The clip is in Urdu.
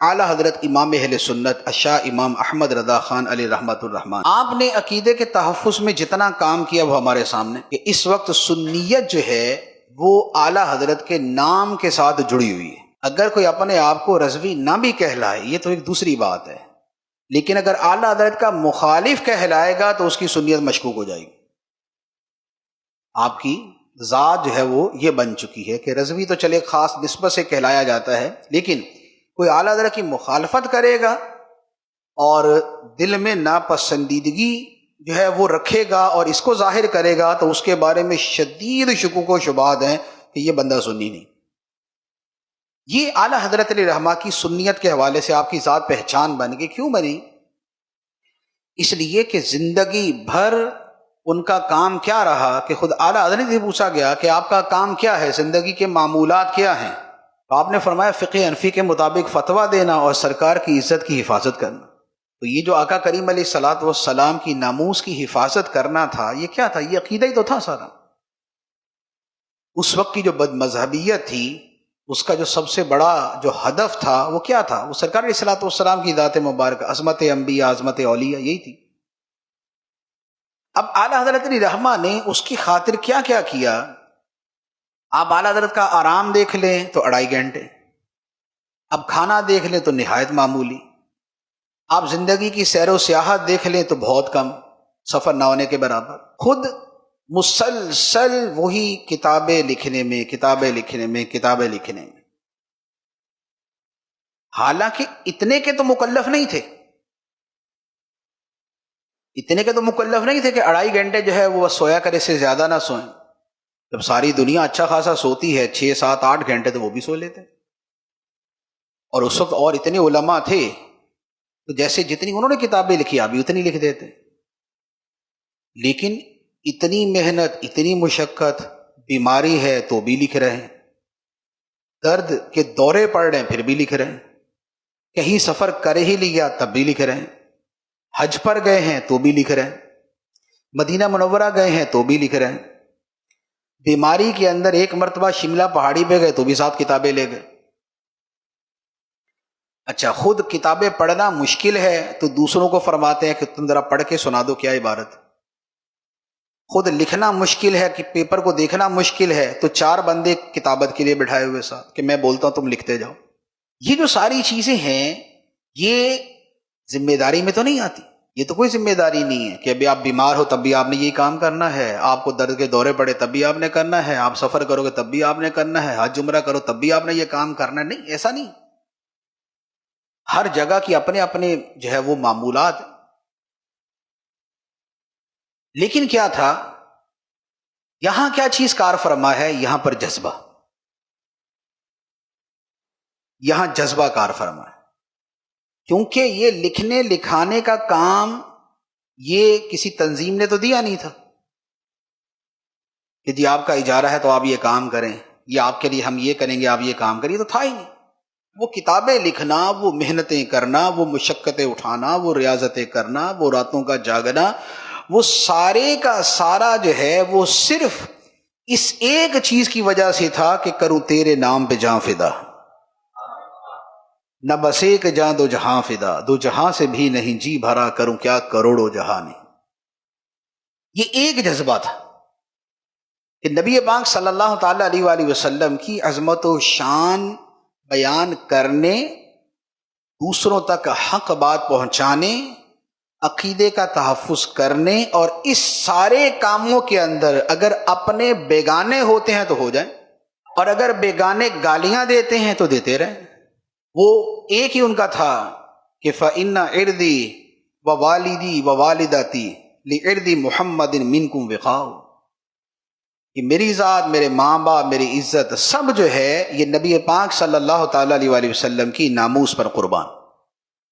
اعلیٰ حضرت امام اہل سنت الشاہ امام احمد رضا خان علیہ رحمۃ الرحمان، آپ نے عقیدے کے تحفظ میں جتنا کام کیا وہ ہمارے سامنے کہ اس وقت سنیت جو ہے وہ اعلیٰ حضرت کے نام کے ساتھ جڑی ہوئی ہے۔ اگر کوئی اپنے آپ کو رضوی نہ بھی کہلائے یہ تو ایک دوسری بات ہے، لیکن اگر اعلیٰ حضرت کا مخالف کہلائے گا تو اس کی سنیت مشکوک ہو جائے گی۔ آپ کی ذات جو ہے وہ یہ بن چکی ہے کہ رضوی تو چلے خاص نسبت سے کہلایا جاتا ہے، لیکن کوئی اعلیٰ حضرت کی مخالفت کرے گا اور دل میں ناپسندیدگی جو ہے وہ رکھے گا اور اس کو ظاہر کرے گا تو اس کے بارے میں شدید شکوک و شبہات ہیں کہ یہ بندہ سنی نہیں۔ یہ اعلیٰ حضرت علیہ رحمہ کی سنیت کے حوالے سے آپ کی ذات پہچان بن گئی۔ کیوں بنی؟ اس لیے کہ زندگی بھر ان کا کام کیا رہا کہ خود اعلیٰ حضرت سے پوچھا گیا کہ آپ کا کام کیا ہے، زندگی کے معمولات کیا ہیں؟ تو آپ نے فرمایا فقہ حنفی کے مطابق فتویٰ دینا اور سرکار کی عزت کی حفاظت کرنا۔ تو یہ جو آقا کریم علیہ الصلوۃ والسلام کی ناموس کی حفاظت کرنا تھا، یہ کیا تھا؟ یہ عقیدہ ہی تو تھا سارا۔ اس وقت کی جو بد مذہبیت تھی اس کا جو سب سے بڑا جو ہدف تھا وہ کیا تھا؟ وہ سرکار علیہ الصلوۃ والسلام کی ذات مبارکہ، عظمت انبیاء، عظمت اولیاء، یہی تھی۔ اب اعلیٰ حضرت علیہ رحمہ نے اس کی خاطر کیا کیا کیا؟ آپ اعلیٰ حضرت کا آرام دیکھ لیں تو 2.5 گھنٹے، اب کھانا دیکھ لیں تو نہایت معمولی، آپ زندگی کی سیر و سیاحت دیکھ لیں تو بہت کم، سفر نہ ہونے کے برابر۔ خود مسلسل وہی کتابیں لکھنے میں، حالانکہ اتنے کے تو مکلف نہیں تھے، کہ 2.5 گھنٹے جو ہے وہ سویا کرے، سے زیادہ نہ سوئیں۔ جب ساری دنیا اچھا خاصا سوتی ہے 6، 7، 8 گھنٹے تو وہ بھی سو لیتے، اور اس وقت اور اتنے علماء تھے تو جیسے جتنی انہوں نے کتابیں لکھی ابھی اتنی لکھ دیتے، لیکن اتنی محنت، اتنی مشقت، بیماری ہے تو بھی لکھ رہے ہیں، درد کے دورے پڑ رہے ہیں پھر بھی لکھ رہے ہیں، کہیں سفر کر ہی لیا تب بھی لکھ رہے ہیں، حج پر گئے ہیں تو بھی لکھ رہے ہیں، مدینہ منورہ گئے ہیں تو بھی لکھ رہے ہیں، بیماری کے اندر ایک مرتبہ شملہ پہاڑی پہ گئے تو بھی 7 کتابیں لے گئے۔ اچھا، خود کتابیں پڑھنا مشکل ہے تو دوسروں کو فرماتے ہیں کہ تم ذرا پڑھ کے سنا دو کیا عبارت۔ خود لکھنا مشکل ہے کہ پیپر کو دیکھنا مشکل ہے تو 4 بندے کتابت کے لیے بٹھائے ہوئے ساتھ کہ میں بولتا ہوں تم لکھتے جاؤ۔ یہ جو ساری چیزیں ہیں یہ ذمہ داری میں تو نہیں آتی، یہ تو کوئی ذمہ داری نہیں ہے کہ ابھی آپ بیمار ہو تب بھی آپ نے یہی کام کرنا ہے، آپ کو درد کے دورے پڑے تب بھی آپ نے کرنا ہے، آپ سفر کرو گے تب بھی آپ نے کرنا ہے، حج عمرہ کرو تب بھی آپ نے یہ کام کرنا ہے۔ نہیں، ایسا نہیں، ہر جگہ کی اپنے اپنے جو ہے وہ معمولات۔ لیکن کیا تھا یہاں، کیا چیز کار فرما ہے؟ یہاں پر جذبہ، یہاں جذبہ کار فرما ہے، کیونکہ یہ لکھنے لکھانے کا کام یہ کسی تنظیم نے تو دیا نہیں تھا کہ جی آپ کا اجارہ ہے تو آپ یہ کام کریں، یا آپ کے لیے ہم یہ کریں گے آپ یہ کام کریں، تو تھا ہی نہیں۔ وہ کتابیں لکھنا، وہ محنتیں کرنا، وہ مشقتیں اٹھانا، وہ ریاضتیں کرنا، وہ راتوں کا جاگنا، وہ سارے کا سارا جو ہے وہ صرف اس ایک چیز کی وجہ سے تھا کہ کروں تیرے نام پہ جاں فدا، نہ بس ایک جاں دو جہاں فدا، 2 جہاں سے بھی نہیں جی بھرا، کروں کیا کروڑوں جہاں نہیں۔ یہ ایک جذبہ تھا کہ نبی پاک صلی اللہ تعالی علیہ وآلہ وسلم کی عظمت و شان بیان کرنے، دوسروں تک حق بات پہنچانے، عقیدے کا تحفظ کرنے، اور اس سارے کاموں کے اندر اگر اپنے بیگانے ہوتے ہیں تو ہو جائیں، اور اگر بیگانے گالیاں دیتے ہیں تو دیتے رہیں۔ وہ ایک ہی ان کا تھا کہ فَإِنَّ عِرْضِي وَوَالِدِي وَوَالِدَتِي لِعِرْضِ مُحَمَّدٍ مِنْكُمْ وِقَاءُ، کہ میری ذات، میرے ماں باپ، میری عزت، سب جو ہے یہ نبی پاک صلی اللہ تعالی علیہ وسلم کی ناموس پر قربان۔